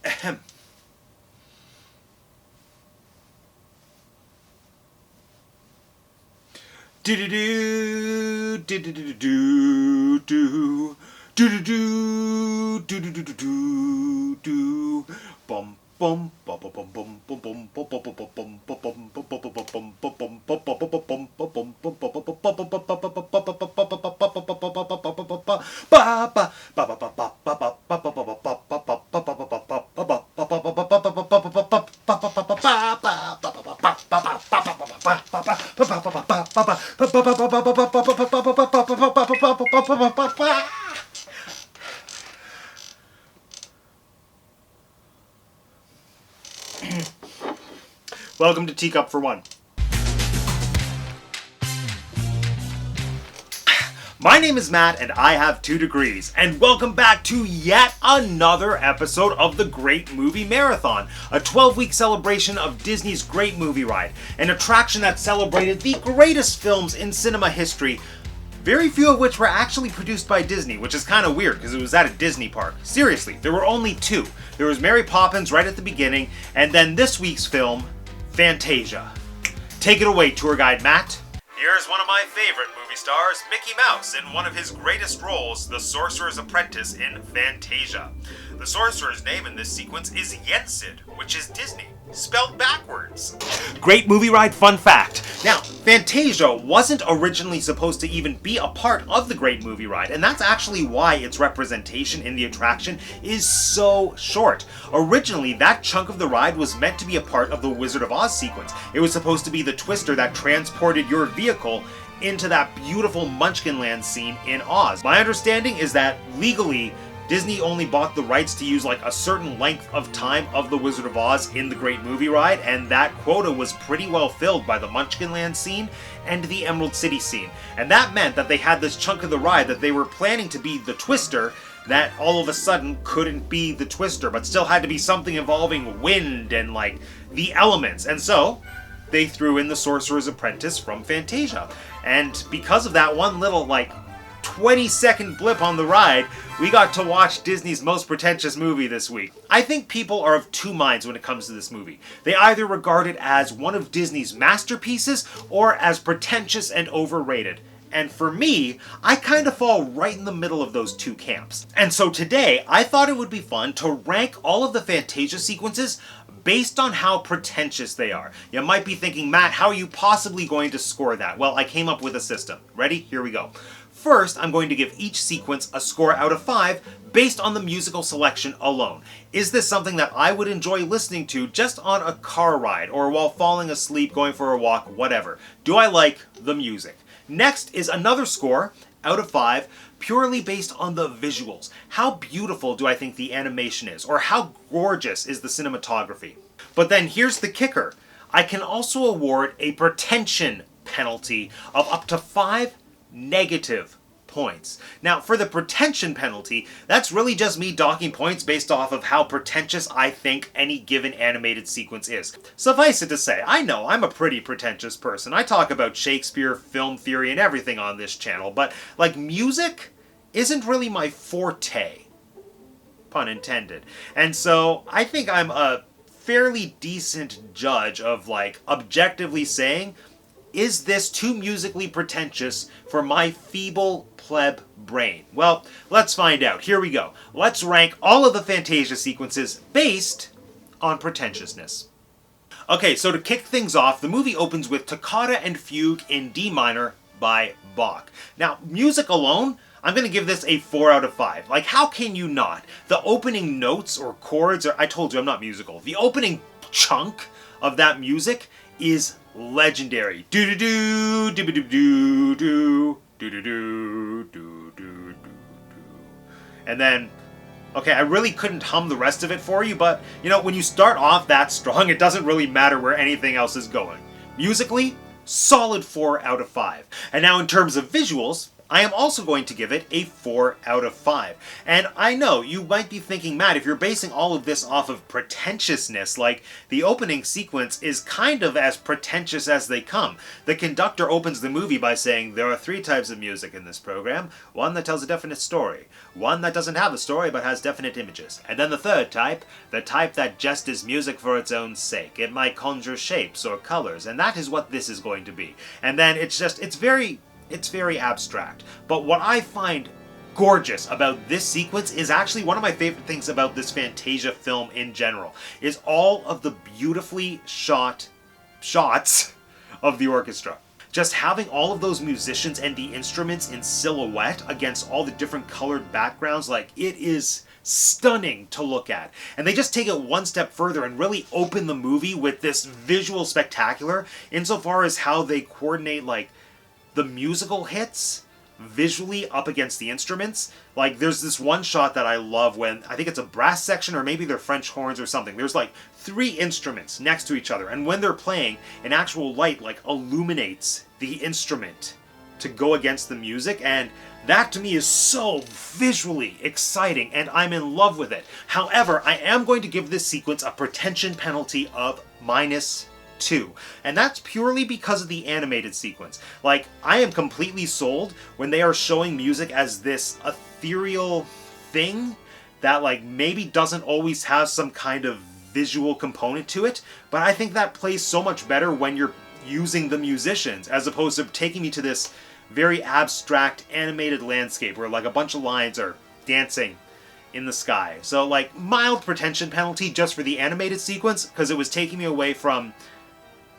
Ahem. Do-do-do, do-do-do-do-do, do-do-do, do-do-do-do-do-do, bum bum bum bum bum bum bum bum bum Welcome to Teacup for One. My name is Matt, and I have 2 degrees, and welcome back to yet another episode of the Great Movie Marathon, a 12-week celebration of Disney's Great Movie Ride, an attraction that celebrated the greatest films in cinema history, very few of which were actually produced by Disney, which is kind of weird because it was at a Disney park. Seriously, there were only 2. There was Mary Poppins right at the beginning, and then this week's film, Fantasia. Take it away, tour guide Matt. Here's one of my favorite movie stars, Mickey Mouse, in one of his greatest roles, the Sorcerer's Apprentice in Fantasia. The Sorcerer's name in this sequence is Yensid, which is Disney, spelled backwards. Great Movie Ride fun fact. Now, Fantasia wasn't originally supposed to even be a part of the Great Movie Ride, and that's actually why its representation in the attraction is so short. Originally, that chunk of the ride was meant to be a part of the Wizard of Oz sequence. It was supposed to be the twister that transported your vehicle into that beautiful Munchkinland scene in Oz. My understanding is that legally, Disney only bought the rights to use like a certain length of time of the Wizard of Oz in the Great Movie Ride, and that quota was pretty well filled by the Munchkinland scene and the Emerald City scene. And that meant that they had this chunk of the ride that they were planning to be the twister that all of a sudden couldn't be the twister, but still had to be something involving wind and like the elements. And so they threw in the Sorcerer's Apprentice from Fantasia. And because of that one little like 20-second blip on the ride, we got to watch Disney's most pretentious movie this week. I think people are of 2 minds when it comes to this movie. They either regard it as one of Disney's masterpieces or as pretentious and overrated. And for me, I kind of fall right in the middle of those 2 camps. And so today, I thought it would be fun to rank all of the Fantasia sequences based on how pretentious they are. You might be thinking, Matt, how are you possibly going to score that? Well, I came up with a system. Ready? Here we go. First, I'm going to give each sequence a score out of 5 based on the musical selection alone. Is this something that I would enjoy listening to just on a car ride or while falling asleep, going for a walk, whatever? Do I like the music? Next is another score out of 5 purely based on the visuals. How beautiful do I think the animation is, or how gorgeous is the cinematography? But then here's the kicker. I can also award a pretension penalty of up to 5 negative points. Now, for the pretension penalty, that's really just me docking points based off of how pretentious I think any given animated sequence is. Suffice it to say, I know I'm a pretty pretentious person. I talk about Shakespeare, film theory, and everything on this channel, but, like, music isn't really my forte. Pun intended. And so, I think I'm a fairly decent judge of, like, objectively saying, is this too musically pretentious for my feeble pleb brain? Well, let's find out. Here we go. Let's rank all of the Fantasia sequences based on pretentiousness. Okay, so to kick things off, the movie opens with Toccata and Fugue in D minor by Bach. Now, music alone, I'm going to give this a 4 out of 5. Like, how can you not? The opening notes or chords, I told you I'm not musical. The opening chunk of that music is legendary. Do do do do do do do do do do do do. And then, okay, I really couldn't hum the rest of it for you, but you know, when you start off that strong, it doesn't really matter where anything else is going. Musically, solid 4 out of 5. And now in terms of visuals, I am also going to give it a 4 out of 5. And I know, you might be thinking, Matt, if you're basing all of this off of pretentiousness, like, the opening sequence is kind of as pretentious as they come. The conductor opens the movie by saying, there are 3 types of music in this program. One that tells a definite story. One that doesn't have a story but has definite images. And then the third type, the type that just is music for its own sake. It might conjure shapes or colors, and that is what this is going to be. And then it's very abstract. But what I find gorgeous about this sequence is actually one of my favorite things about this Fantasia film in general, is all of the beautifully shot shots of the orchestra. Just having all of those musicians and the instruments in silhouette against all the different colored backgrounds, like, it is stunning to look at. And they just take it one step further and really open the movie with this visual spectacular insofar as how they coordinate, like, the musical hits visually up against the instruments. Like, there's this one shot that I love when, I think it's a brass section or maybe they're French horns or something. There's like 3 instruments next to each other, and when they're playing, an actual light like illuminates the instrument to go against the music, and that to me is so visually exciting, and I'm in love with it. However, I am going to give this sequence a pretension penalty of -2. And that's purely because of the animated sequence. Like, I am completely sold when they are showing music as this ethereal thing that, like, maybe doesn't always have some kind of visual component to it, but I think that plays so much better when you're using the musicians, as opposed to taking me to this very abstract animated landscape where, like, a bunch of lines are dancing in the sky. So, like, mild pretension penalty just for the animated sequence, because it was taking me away from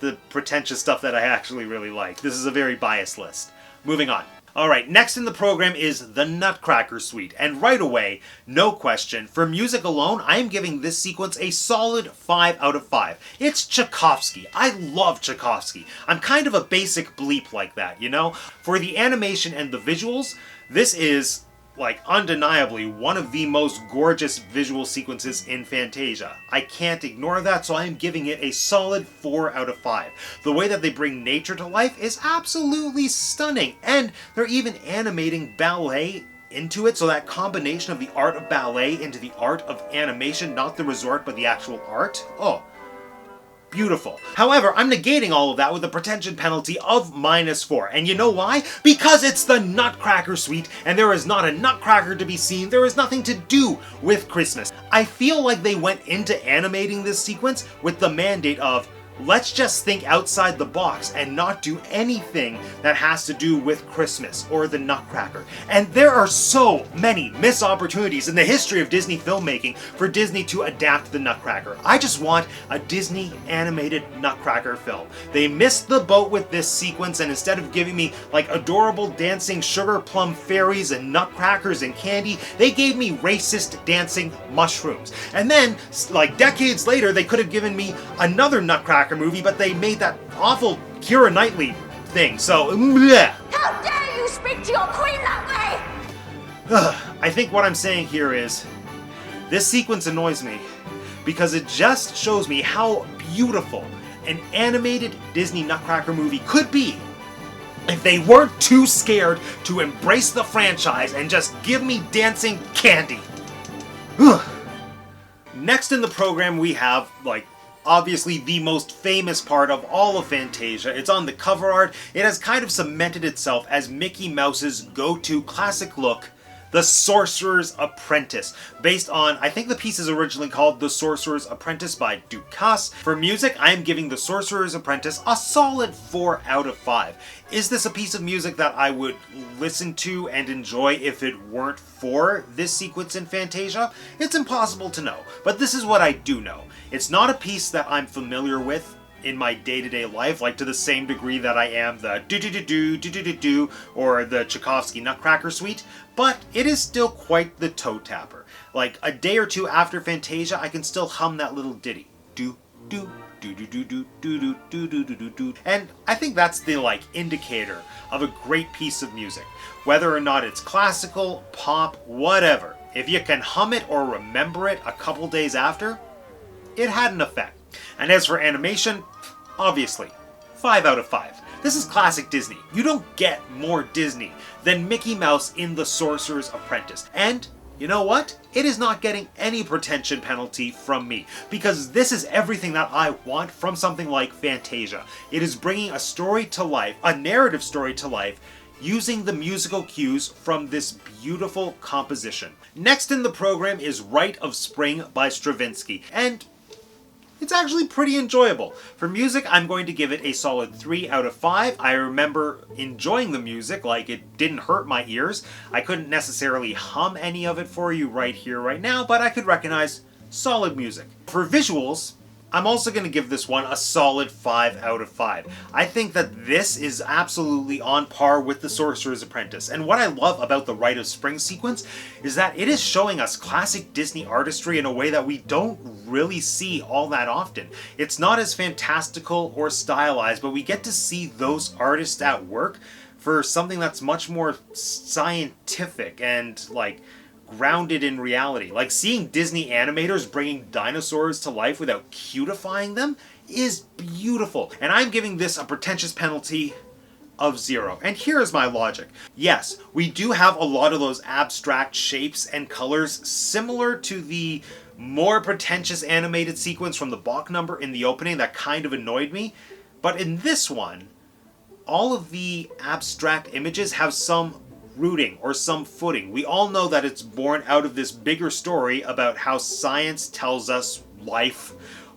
the pretentious stuff that I actually really like. This is a very biased list. Moving on. Alright, next in the program is the Nutcracker Suite, and right away, no question, for music alone, I am giving this sequence a solid 5 out of 5. It's Tchaikovsky. I love Tchaikovsky. I'm kind of a basic bleep like that, you know? For the animation and the visuals, this is, like, undeniably one of the most gorgeous visual sequences in Fantasia. I can't ignore that, so I am giving it a solid 4 out of 5. The way that they bring nature to life is absolutely stunning, and they're even animating ballet into it, so that combination of the art of ballet into the art of animation, not the resort, but the actual art, oh, beautiful. However, I'm negating all of that with a pretension penalty of -4. And you know why? Because it's the Nutcracker Suite, and there is not a nutcracker to be seen. There is nothing to do with Christmas. I feel like they went into animating this sequence with the mandate of, let's just think outside the box and not do anything that has to do with Christmas or the Nutcracker. And there are so many missed opportunities in the history of Disney filmmaking for Disney to adapt the Nutcracker. I just want a Disney animated Nutcracker film. They missed the boat with this sequence, and instead of giving me, like, adorable dancing sugar plum fairies and nutcrackers and candy, they gave me racist dancing mushrooms. And then, like, decades later, they could have given me another Nutcracker movie, but they made that awful Keira Knightley thing, so bleh. How dare you speak to your queen that way! I think what I'm saying here is, this sequence annoys me, because it just shows me how beautiful an animated Disney Nutcracker movie could be if they weren't too scared to embrace the franchise and just give me dancing candy. Next in the program we have, like, obviously the most famous part of all of Fantasia. It's on the cover art. It has kind of cemented itself as Mickey Mouse's go-to classic look, The Sorcerer's Apprentice, based on, I think the piece is originally called The Sorcerer's Apprentice by Dukas. For music, I am giving The Sorcerer's Apprentice a solid 4 out of 5. Is this a piece of music that I would listen to and enjoy if it weren't for this sequence in Fantasia? It's impossible to know, but this is what I do know. It's not a piece that I'm familiar with in my day-to-day life, like to the same degree that I am the do-do-do-do, or the Tchaikovsky Nutcracker Suite, but it is still quite the toe tapper. Like, a day or two after Fantasia, I can still hum that little ditty. Do-do, do-do-do-do-do-do-do-do-do-do. And I think that's the, like, indicator of a great piece of music. Whether or not it's classical, pop, whatever. If you can hum it or remember it a couple days after, it had an effect. And as for animation, obviously, 5 out of 5. This is classic Disney. You don't get more Disney than Mickey Mouse in The Sorcerer's Apprentice. And you know what? It is not getting any pretension penalty from me, because this is everything that I want from something like Fantasia. It is bringing a story to life, a narrative story to life, using the musical cues from this beautiful composition. Next in the program is Rite of Spring by Stravinsky, and it's actually pretty enjoyable. For music, I'm going to give it a solid 3 out of 5. I remember enjoying the music, like it didn't hurt my ears. I couldn't necessarily hum any of it for you right here, right now, but I could recognize solid music. For visuals, I'm also going to give this one a solid 5 out of 5. I think that this is absolutely on par with The Sorcerer's Apprentice. And what I love about the Rite of Spring sequence is that it is showing us classic Disney artistry in a way that we don't really see all that often. It's not as fantastical or stylized, but we get to see those artists at work for something that's much more scientific and like grounded in reality. Like seeing Disney animators bringing dinosaurs to life without cutifying them is beautiful. And I'm giving this a pretentious penalty of 0. And here is my logic. Yes, we do have a lot of those abstract shapes and colors similar to the more pretentious animated sequence from the Bach number in the opening that kind of annoyed me. But in this one, all of the abstract images have some rooting or some footing. We all know that it's born out of this bigger story about how science tells us life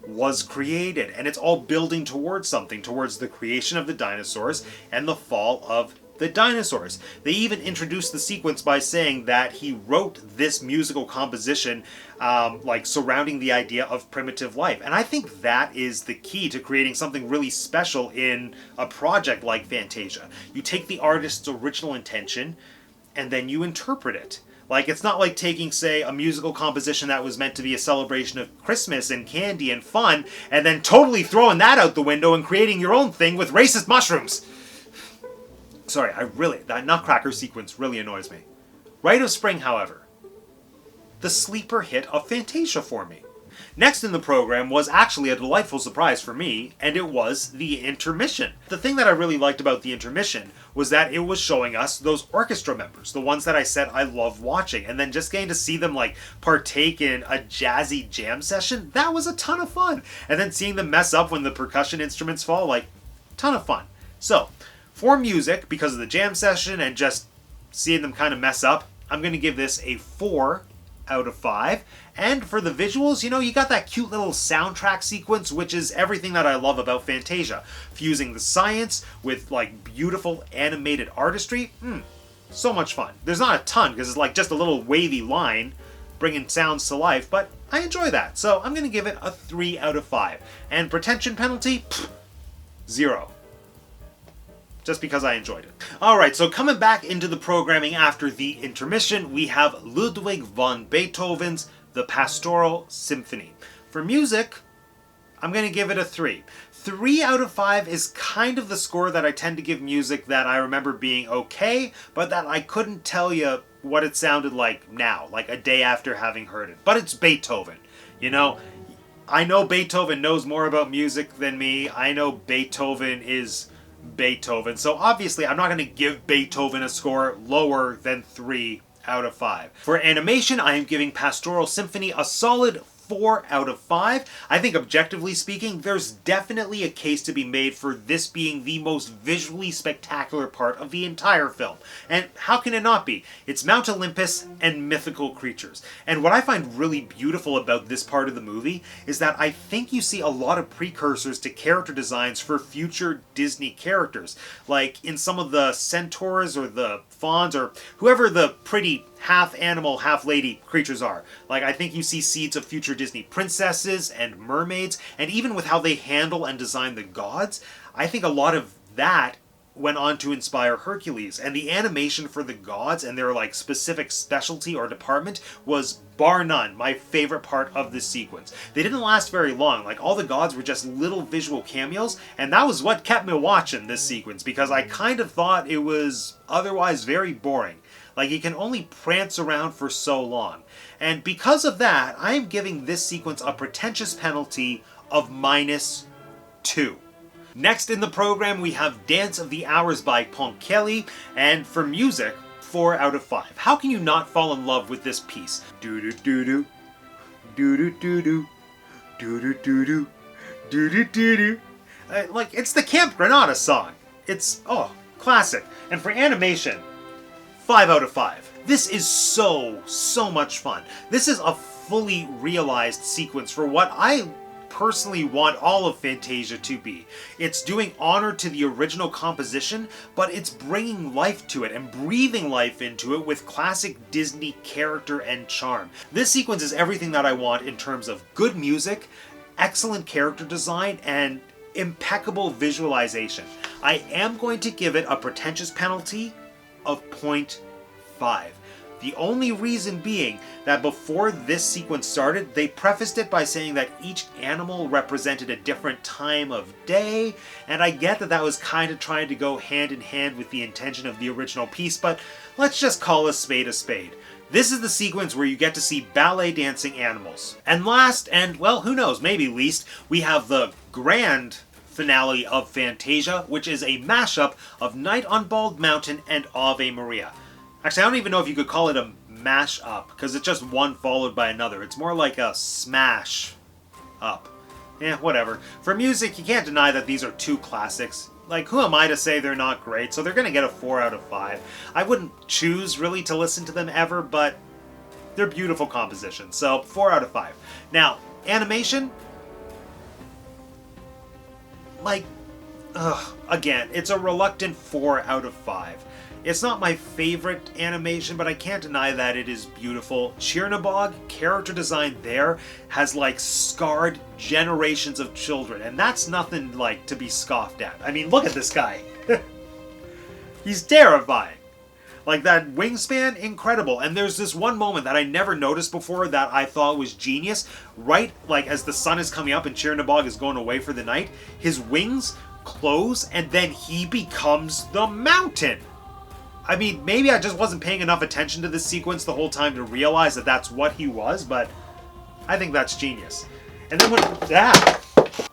was created, and it's all building towards something, towards the creation of the dinosaurs and the fall of the dinosaurs. They even introduced the sequence by saying that he wrote this musical composition like surrounding the idea of primitive life. And I think that is the key to creating something really special in a project like Fantasia. You take the artist's original intention and then you interpret it. Like, it's not like taking, say, a musical composition that was meant to be a celebration of Christmas and candy and fun, and then totally throwing that out the window and creating your own thing with racist mushrooms. Sorry, that Nutcracker sequence really annoys me. Rite of Spring, however, the sleeper hit of Fantasia for me. Next in the program was actually a delightful surprise for me, and it was the intermission. The thing that I really liked about the intermission was that it was showing us those orchestra members, the ones that I said I love watching, and then just getting to see them like partake in a jazzy jam session, that was a ton of fun. And then seeing them mess up when the percussion instruments fall, like, ton of fun. So, for music, because of the jam session and just seeing them kind of mess up, I'm going to give this a 4 out of 5. And for the visuals, you know, you got that cute little soundtrack sequence, which is everything that I love about Fantasia. Fusing the science with, like, beautiful animated artistry. So much fun. There's not a ton, because it's like just a little wavy line bringing sounds to life, but I enjoy that. So I'm going to give it a 3 out of 5. And pretension penalty? 0. Just because I enjoyed it. Alright, so coming back into the programming after the intermission, we have Ludwig van Beethoven's The Pastoral Symphony. For music, I'm going to give it a 3. 3 out of 5 is kind of the score that I tend to give music that I remember being okay, but that I couldn't tell you what it sounded like now, like a day after having heard it. But it's Beethoven, you know? I know Beethoven knows more about music than me. I know Beethoven is Beethoven. So obviously I'm not going to give Beethoven a score lower than 3 out of 5. For animation, I am giving Pastoral Symphony a solid 4 out of 5. I think objectively speaking, there's definitely a case to be made for this being the most visually spectacular part of the entire film. And how can it not be? It's Mount Olympus and mythical creatures. And what I find really beautiful about this part of the movie is that I think you see a lot of precursors to character designs for future Disney characters. Like in some of the centaurs or the fawns or whoever the pretty half-animal, half-lady creatures are. Like, I think you see seeds of future Disney princesses and mermaids, and even with how they handle and design the gods, I think a lot of that went on to inspire Hercules. And the animation for the gods and their, like, specific specialty or department was, bar none, my favorite part of this sequence. They didn't last very long. Like, all the gods were just little visual cameos, and that was what kept me watching this sequence, because I kind of thought it was otherwise very boring. Like, he can only prance around for so long. And because of that, I am giving this sequence a pretentious penalty of -2. Next in the program, we have Dance of the Hours by Ponchielli, and for music, 4 out of 5. How can you not fall in love with this piece? Do-do-do-do, do-do-do-do, do-do-do-do, do-do-do-do. Like, it's the Camp Granada song. It's, classic. And for animation, 5 out of 5. This is so much fun. This is a fully realized sequence for what I personally want all of Fantasia to be. It's doing honor to the original composition, but it's bringing life to it and breathing life into it with classic Disney character and charm. This sequence is everything that I want in terms of good music, excellent character design, and impeccable visualization. I am going to give it a pretentious penalty of 0.5. The only reason being that before this sequence started, they prefaced it by saying that each animal represented a different time of day, and I get that that was kind of trying to go hand in hand with the intention of the original piece, but let's just call a spade a spade. This is the sequence where you get to see ballet dancing animals. And last, and well, who knows, maybe least, we have the grand finale of Fantasia, which is a mashup of Night on Bald Mountain and Ave Maria. Actually, I don't even know if you could call it a mash-up, because it's just one followed by another. It's more like a smash-up. Whatever. For music, you can't deny that these are two classics. Like, who am I to say they're not great? So they're going to get a 4 out of 5. I wouldn't choose, really, to listen to them ever, but they're beautiful compositions. So, 4 out of 5. Now, animation? Again, it's a reluctant 4 out of 5. It's not my favorite animation, but I can't deny that it is beautiful. Chernabog, character design there, has scarred generations of children, and that's nothing to be scoffed at. I mean, look at this guy. He's terrifying. That wingspan, incredible. And there's this one moment that I never noticed before that I thought was genius. Right, as the sun is coming up and Chernabog is going away for the night, his wings close, and then he becomes the mountain. I mean, maybe I just wasn't paying enough attention to this sequence the whole time to realize that that's what he was, but I think that's genius. And then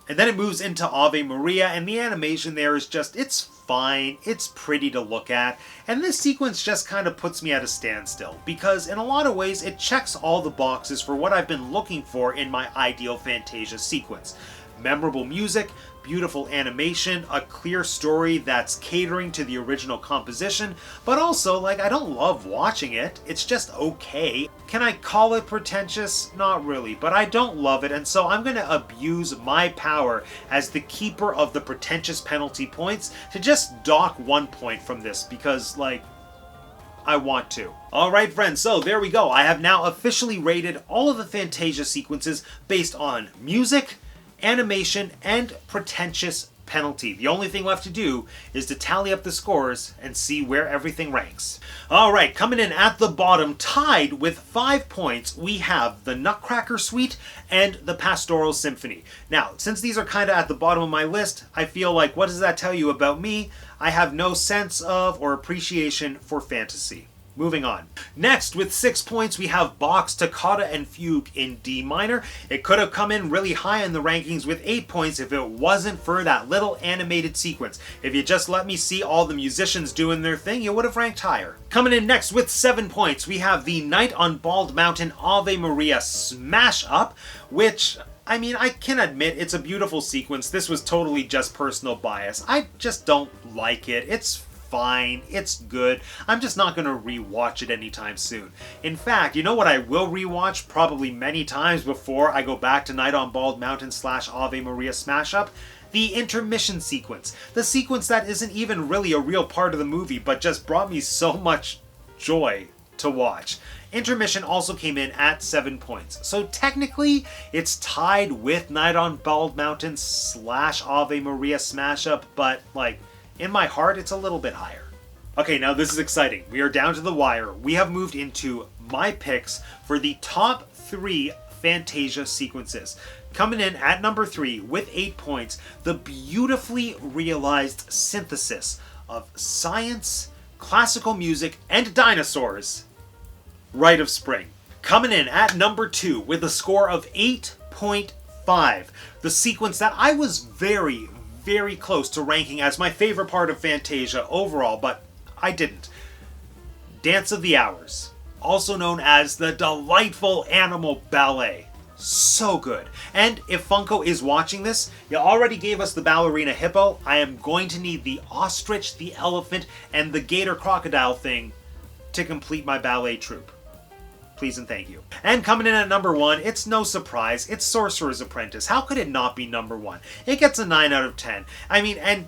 and then it moves into Ave Maria, and the animation there is just, it's fine, it's pretty to look at, and this sequence just kind of puts me at a standstill, because in a lot of ways it checks all the boxes for what I've been looking for in my ideal Fantasia sequence. Memorable music, beautiful animation, a clear story that's catering to the original composition, but also, I don't love watching it. It's just okay. Can I call it pretentious? Not really, but I don't love it, and so I'm going to abuse my power as the keeper of the pretentious penalty points to just dock 1 point from this, because, I want to. Alright friends, so there we go. I have now officially rated all of the Fantasia sequences based on music, animation, and pretentious penalty. The only thing left to do is to tally up the scores and see where everything ranks. Alright, coming in at the bottom, tied with 5 points, we have the Nutcracker Suite and the Pastoral Symphony. Now, since these are kind of at the bottom of my list, I feel like, what does that tell you about me? I have no sense of or appreciation for fantasy. Moving on. Next, with 6 points, we have Bach's Toccata and Fugue in D minor. It could have come in really high in the rankings with 8 points if it wasn't for that little animated sequence. If you just let me see all the musicians doing their thing, you would have ranked higher. Coming in next with 7 points, we have the Night on Bald Mountain Ave Maria Smash Up, which, I mean, I can admit it's a beautiful sequence. This was totally just personal bias. I just don't like it. It's fine, it's good. I'm just not going to rewatch it anytime soon. In fact, you know what I will rewatch probably many times before I go back to Night on Bald Mountain / Ave Maria Smash Up? The intermission sequence. The sequence that isn't even really a real part of the movie, but just brought me so much joy to watch. Intermission also came in at 7 points. So technically, it's tied with Night on Bald Mountain / Ave Maria Smash Up, but in my heart, it's a little bit higher. Okay, now this is exciting. We are down to the wire. We have moved into my picks for the top 3 Fantasia sequences. Coming in at number 3 with 8 points, the beautifully realized synthesis of science, classical music, and dinosaurs, Rite of Spring. Coming in at number 2 with a score of 8.5, the sequence that I was very very close to ranking as my favorite part of Fantasia overall, but I didn't. Dance of the Hours, also known as the delightful animal ballet. So good. And if Funko is watching this, you already gave us the ballerina Hippo. I am going to need the ostrich, the elephant, and the gator crocodile thing to complete my ballet troupe. Please and thank you. And coming in at number 1, it's no surprise, it's Sorcerer's Apprentice. How could it not be number 1? It gets a 9 out of 10. I mean, and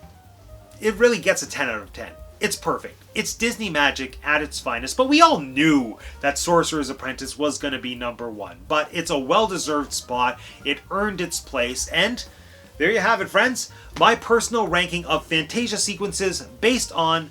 it really gets a 10 out of 10. It's perfect. It's Disney magic at its finest, but we all knew that Sorcerer's Apprentice was going to be number 1. But it's a well-deserved spot, it earned its place, and there you have it, friends. My personal ranking of Fantasia sequences based on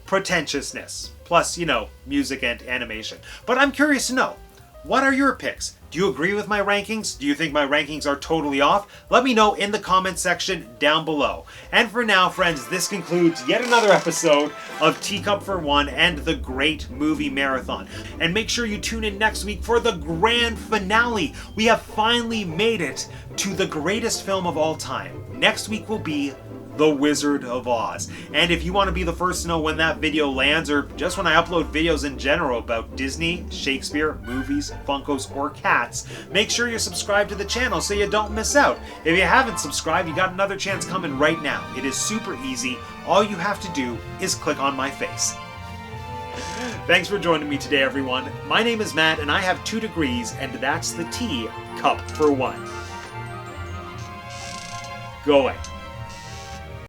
pretentiousness. Plus, you know, music and animation. But I'm curious to know, what are your picks? Do you agree with my rankings? Do you think my rankings are totally off? Let me know in the comment section down below. And for now, friends, this concludes yet another episode of Teacup for One and the Great Movie Marathon. And make sure you tune in next week for the grand finale. We have finally made it to the greatest film of all time. Next week will be The Wizard of Oz. And if you want to be the first to know when that video lands, or just when I upload videos in general about Disney, Shakespeare, movies, Funkos, or cats, make sure you're subscribed to the channel so you don't miss out. If you haven't subscribed, you got another chance coming right now. It is super easy. All you have to do is click on my face. Thanks for joining me today, everyone. My name is Matt, and I have 2 degrees, and that's the T cup for one. Go away.